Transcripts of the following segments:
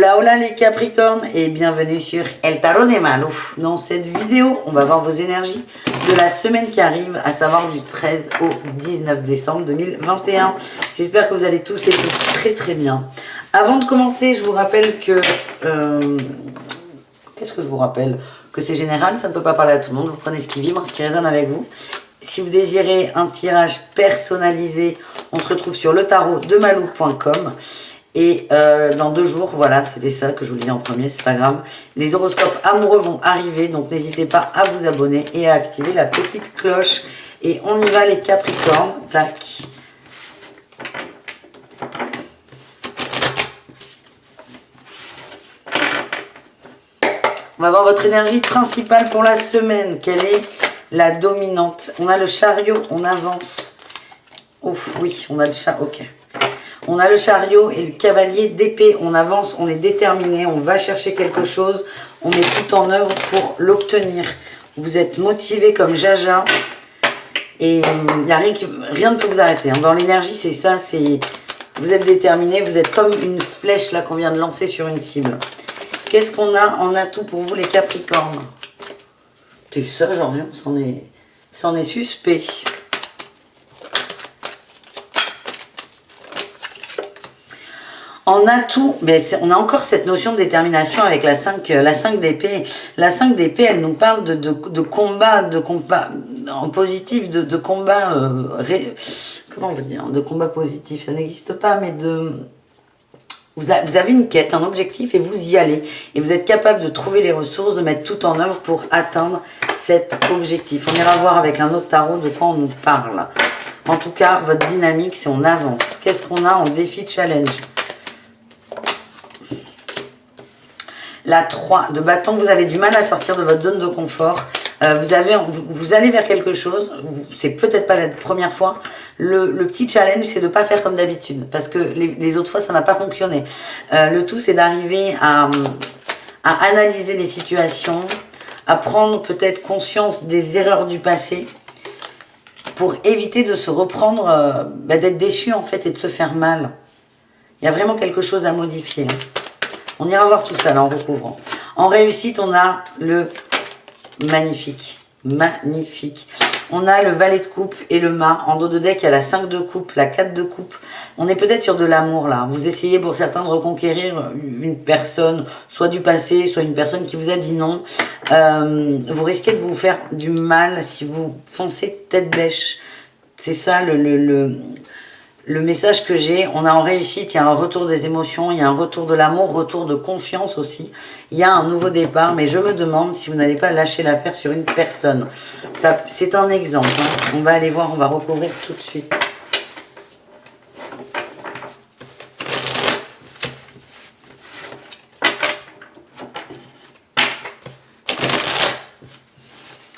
Hola hola les Capricornes et bienvenue sur El Tarot des Malo. Dans cette vidéo, on va voir vos énergies de la semaine qui arrive, à savoir du 13 au 19 décembre 2021. J'espère que vous allez tous et toutes très très bien. Avant de commencer, je vous rappelle que... Qu'est-ce que je vous rappelle? Que c'est général, ça ne peut pas parler à tout le monde. Vous prenez ce qui vibre, ce qui résonne avec vous. Si vous désirez un tirage personnalisé, on se retrouve sur letarotdemalou.com. Et dans 2 jours, voilà, c'était ça que je vous disais en premier, c'est pas grave. Les horoscopes amoureux vont arriver, donc n'hésitez pas à vous abonner et à activer la petite cloche. Et on y va les Capricornes, tac. On va voir votre énergie principale pour la semaine. Quelle est la dominante? On a le chariot, on avance. Ouf, oui, on a le chat, ok. On a le chariot et le cavalier d'épée. On avance, on est déterminé, on va chercher quelque chose. On met tout en œuvre pour l'obtenir. Vous êtes motivé comme Jaja. Et il n'y a rien ne peut vous arrêter. Hein. Dans l'énergie, c'est ça. Vous êtes déterminé. Vous êtes comme une flèche là qu'on vient de lancer sur une cible. Qu'est-ce qu'on a en atout pour vous les Capricornes? C'est ça, genre, c'en est suspect. En atout, mais on a encore cette notion de détermination avec la 5 d'épée. La 5 d'épée, elle nous parle de combat, en positif, de combat, comment on veut dire, de combat positif, ça n'existe pas, mais vous avez une quête, un objectif et vous y allez. Et vous êtes capable de trouver les ressources, de mettre tout en œuvre pour atteindre cet objectif. On ira voir avec un autre tarot de quoi on nous parle. En tout cas, votre dynamique, c'est on avance. Qu'est-ce qu'on a en défi challenge? La 3 de bâton, vous avez du mal à sortir de votre zone de confort. Vous allez vers quelque chose, c'est peut-être pas la première fois. Le petit challenge, c'est de ne pas faire comme d'habitude, parce que les autres fois, ça n'a pas fonctionné. Le tout, c'est d'arriver à analyser les situations, à prendre peut-être conscience des erreurs du passé, pour éviter de se reprendre, d'être déçu en fait et de se faire mal. Il y a vraiment quelque chose à modifier. On ira voir tout ça là en recouvrant. En réussite, on a le magnifique. Magnifique. On a le valet de coupe et le mât. En dos de deck, il y a la 5 de coupe, la 4 de coupe. On est peut-être sur de l'amour là. Vous essayez pour certains de reconquérir une personne, soit du passé, soit une personne qui vous a dit non. Vous risquez de vous faire du mal si vous foncez tête bêche. C'est ça le message que j'ai. On a en réussite, il y a un retour des émotions, il y a un retour de l'amour, retour de confiance aussi. Il y a un nouveau départ, mais je me demande si vous n'allez pas lâcher l'affaire sur une personne. C'est un exemple. Hein. On va aller voir, on va recouvrir tout de suite.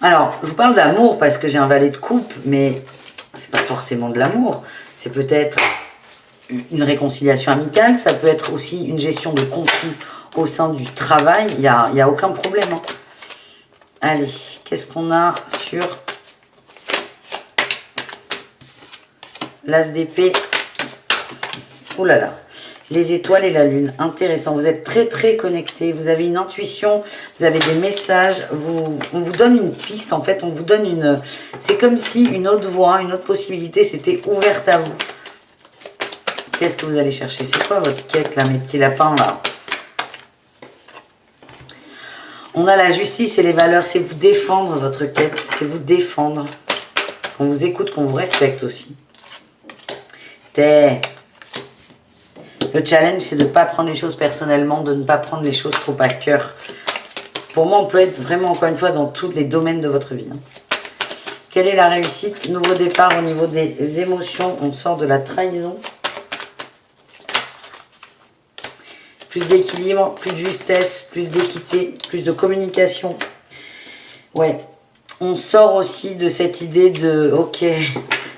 Alors, je vous parle d'amour parce que j'ai un valet de coupe, mais c'est pas forcément de l'amour. C'est peut-être une réconciliation amicale, ça peut être aussi une gestion de conflits au sein du travail. Il y a aucun problème. Hein. Allez, qu'est-ce qu'on a sur l'as d'épée? Oh là là, les étoiles et la lune, intéressant. Vous êtes très très connectés, vous avez une intuition, vous avez des messages, on vous donne une piste en fait, on vous donne une... C'est comme si une autre voie, une autre possibilité s'était ouverte à vous. Qu'est-ce que vous allez chercher? C'est quoi votre quête là, mes petits lapins là? On a la justice et les valeurs, c'est vous défendre votre quête, c'est vous défendre. Qu'on vous écoute, qu'on vous respecte aussi. Le challenge, c'est de ne pas prendre les choses personnellement, de ne pas prendre les choses trop à cœur. Pour moi, on peut être vraiment, encore une fois, dans tous les domaines de votre vie. Hein. Quelle est la réussite? Nouveau départ au niveau des émotions. On sort de la trahison. Plus d'équilibre, plus de justesse, plus d'équité, plus de communication. Ouais. On sort aussi de cette idée de, ok,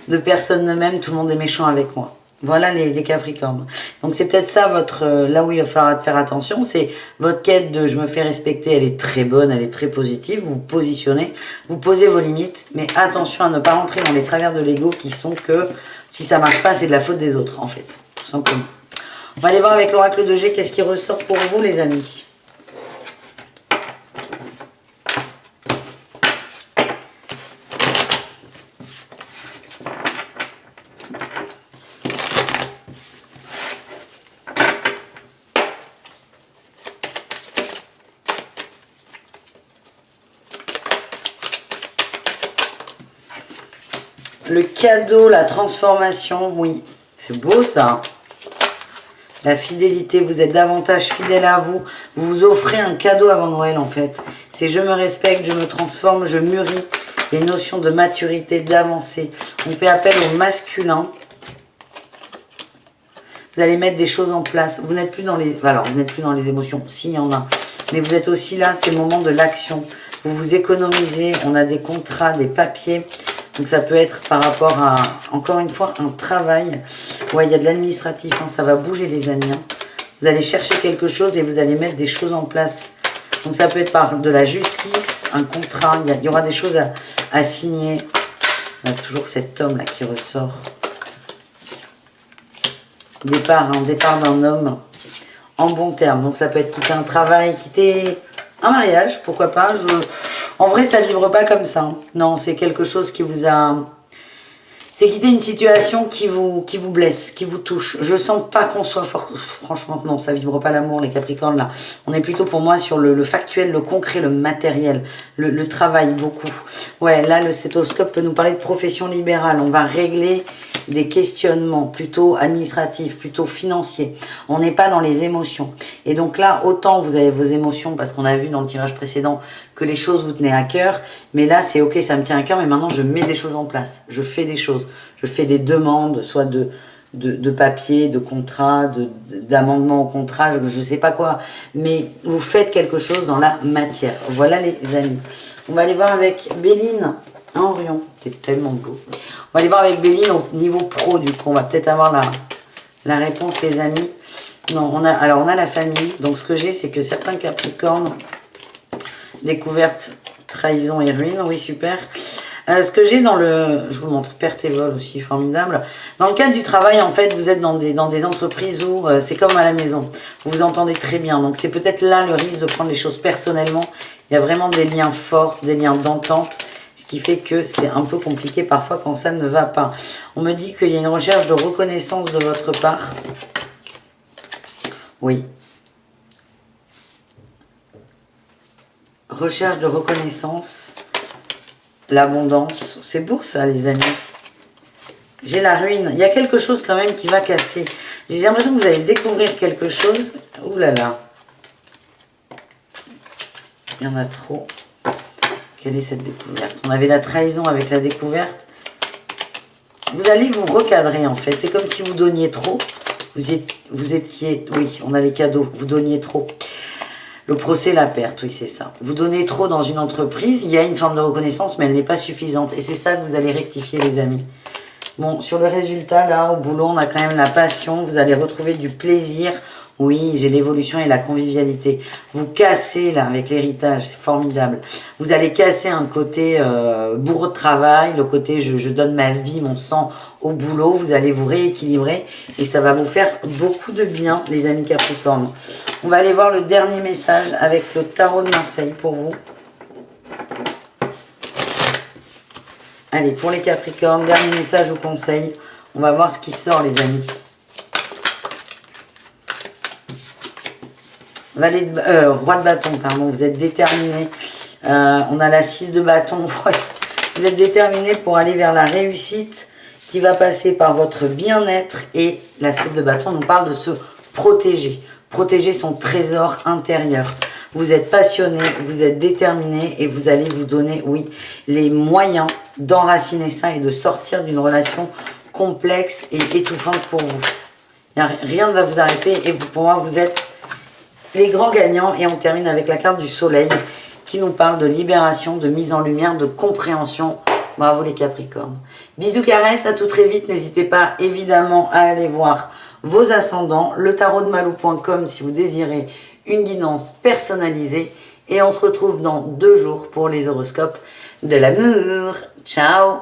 de personne ne m'aime, tout le monde est méchant avec moi. Voilà les Capricornes. Donc c'est peut-être ça là où il va falloir faire attention. C'est votre quête de je me fais respecter, elle est très bonne, elle est très positive. Vous vous positionnez, vous posez vos limites. Mais attention à ne pas rentrer dans les travers de l'ego qui sont que si ça marche pas, c'est de la faute des autres en fait. Tout simplement. On va aller voir avec l'oracle de G qu'est-ce qui ressort pour vous les amis. Le cadeau, la transformation, oui, c'est beau ça. La fidélité, vous êtes davantage fidèle à vous. Vous vous offrez un cadeau avant Noël en fait. C'est je me respecte, je me transforme, je mûris. Il y a une notion de maturité, d'avancée. On fait appel au masculin. Vous allez mettre des choses en place. Vous n'êtes plus dans les... Alors, vous n'êtes plus dans les émotions. Si, il y en a. Mais vous êtes aussi là, c'est le moment de l'action. Vous vous économisez. On a des contrats, des papiers. Donc ça peut être par rapport à, encore une fois, un travail. Ouais, il y a de l'administratif, hein, ça va bouger les amis. Hein. Vous allez chercher quelque chose et vous allez mettre des choses en place. Donc ça peut être par de la justice, un contrat, il y aura des choses à signer. Il y a toujours cet homme là qui ressort. Départ d'un homme en bon terme. Donc ça peut être quitter un travail, quitter... un mariage, pourquoi pas. En vrai, ça vibre pas comme ça. Non, c'est quelque chose qui vous a... C'est quitter une situation qui vous blesse, qui vous touche. Je sens pas qu'on soit fort... Franchement, non, ça vibre pas l'amour, les Capricornes, là. On est plutôt, pour moi, sur le factuel, le concret, le matériel, le travail, beaucoup. Ouais, là, le stéthoscope peut nous parler de profession libérale. On va régler des questionnements plutôt administratifs, plutôt financiers. On n'est pas dans les émotions. Et donc là, autant vous avez vos émotions, parce qu'on a vu dans le tirage précédent que les choses vous tenaient à cœur, mais là, c'est ok, ça me tient à cœur, mais maintenant, je mets des choses en place. Je fais des choses. Je fais des demandes, soit de papier, de contrat, d'amendement au contrat, je ne sais pas quoi. Mais vous faites quelque chose dans la matière. Voilà les amis. On va aller voir avec Béline. Orion, c'est tellement beau. On va aller voir avec Béline au niveau pro, du coup. On va peut-être avoir la réponse, les amis. Non, on a la famille. Donc, ce que j'ai, c'est que certains Capricornes, découverte, trahison et ruine. Oui, super. Ce que j'ai dans le... Je vous montre, perte et vol aussi, formidable. Dans le cadre du travail, en fait, vous êtes dans des entreprises où c'est comme à la maison. Vous vous entendez très bien. Donc, c'est peut-être là le risque de prendre les choses personnellement. Il y a vraiment des liens forts, des liens d'entente. Ce qui fait que c'est un peu compliqué parfois quand ça ne va pas. On me dit qu'il y a une recherche de reconnaissance de votre part. Oui. Recherche de reconnaissance. L'abondance. C'est beau ça, les amis. J'ai la ruine. Il y a quelque chose quand même qui va casser. J'ai l'impression que vous allez découvrir quelque chose. Ouh là là. Il y en a trop. Quelle est cette découverte? On avait la trahison avec la découverte. Vous allez vous recadrer en fait. C'est comme si vous donniez trop. Vous étiez... Oui, on a les cadeaux. Vous donniez trop. Le procès, la perte, oui, c'est ça. Vous donnez trop dans une entreprise, il y a une forme de reconnaissance, mais elle n'est pas suffisante. Et c'est ça que vous allez rectifier, les amis. Bon, sur le résultat, là, au boulot, on a quand même la passion. Vous allez retrouver du plaisir. Oui, j'ai l'évolution et la convivialité. Vous cassez, là, avec l'héritage, c'est formidable. Vous allez casser un côté bourreau de travail, le côté je donne ma vie, mon sang au boulot. Vous allez vous rééquilibrer et ça va vous faire beaucoup de bien, les amis Capricornes. On va aller voir le dernier message avec le tarot de Marseille pour vous. Allez, pour les Capricornes, dernier message ou conseil. On va voir ce qui sort, les amis. Roi de bâton, pardon, vous êtes déterminé. On a la 6 de bâton. Vous êtes déterminé pour aller vers la réussite qui va passer par votre bien-être. Et la 7 de bâton nous parle de se protéger. Protéger son trésor intérieur. Vous êtes passionné, vous êtes déterminé et vous allez vous donner, oui, les moyens d'enraciner ça et de sortir d'une relation complexe et étouffante pour vous. Rien ne va vous arrêter et vous, pour moi, vous êtes les grands gagnants. Et on termine avec la carte du soleil qui nous parle de libération, de mise en lumière, de compréhension. Bravo les Capricornes. Bisous, caresses, à tout très vite. N'hésitez pas évidemment à aller voir vos ascendants, le tarot de malou.com si vous désirez une guidance personnalisée. Et on se retrouve dans 2 jours pour les horoscopes de l'amour. Ciao!